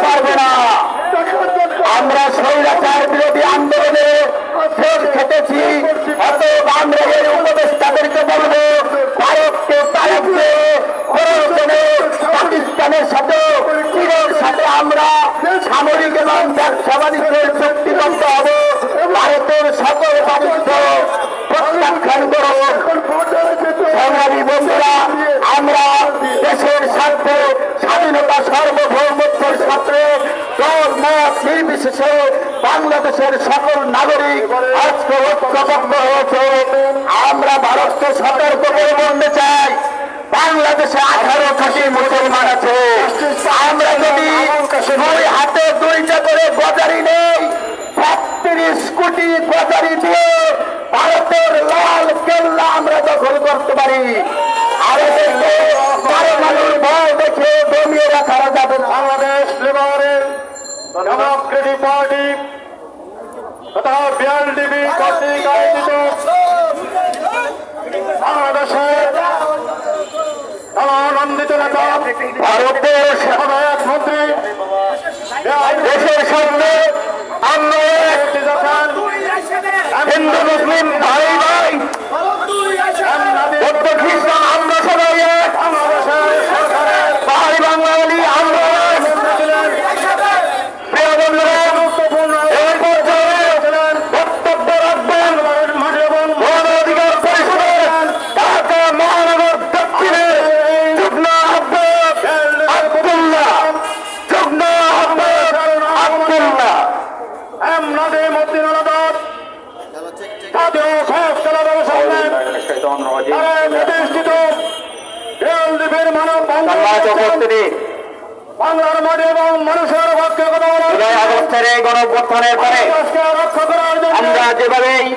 পারবে না। আমরা স্বৈরাচার বিরোধী আন্দোলনে শেষ খেটেছি, অতএব আমরা এই উপদেষ্টাদেরকে বলবো ভারতকে তাড়াতে প্রয়োজনে পাকিস্তানের সাথে চীনের সাথে আমরা সামরিক এবং ব্যবসা বাণিজ্যের চুক্তিবদ্ধ হব। ভারতের সকল বাণিজ্য প্রত্যাখ্যান করব। সংগ্রামী বন্ধুরা, আমরা দেশের স্বার্থে স্বাধীনতা সার্বভৌমত্বের সাথে দল মত নির্বিশেষে বাংলাদেশের সকল নাগরিক আজকে ঐক্যবদ্ধ হয়েছে। আমরা ভারতকে সতর্ক করে বলতে চাই, বাংলাদেশে 18 কোটি মুসলমান আছে। আমরা যদি দুই হাতে দুইটা করে গজারি নেই, 36 কোটি গজারি দিয়ে ভারতের লাল কেল্লা আমরা দখল করতে পারি। আমাদেরকে পারমাণবিক ভয় দেখে দমিয়ে রাখা যাবে না। বাংলাদেশ লিবারেল ডেমোক্রেটিক পার্টি তথা বিএলডিপি কর্তৃক আয়োজিত বাংলাদেশের আনন্দিত নেতা ভারতের সহায়ক মন্ত্রী দেশের সামনে আমরা হিন্দু মুসলিম ভাই ভাই বৌদ্ধ খ্রিস্টান আমরা সবাই এক। ভাই বাঙালি আমরা প্রিয় বন্ধুরা, এই পর্যায়ে বক্তব্য রাখবেন মহান অধিকার পরিষদের ঢাকা মহানগর দক্ষিণের যুগ্ম আহ্বায়ক আব্দুল্লাহ, যুগ্ম আহ্বায়ক আব্দুল্লাহ। নাদিম উদ্দিন আলাদাত জাতীয় সংস্কার ব্যবসায়ী প্রতিষ্ঠিত বিএলডিপির মানব বাংলার মাটি এবং মানুষের পক্ষে কথা বলা আগস্টের এই গণঅভ্যুত্থানের পরে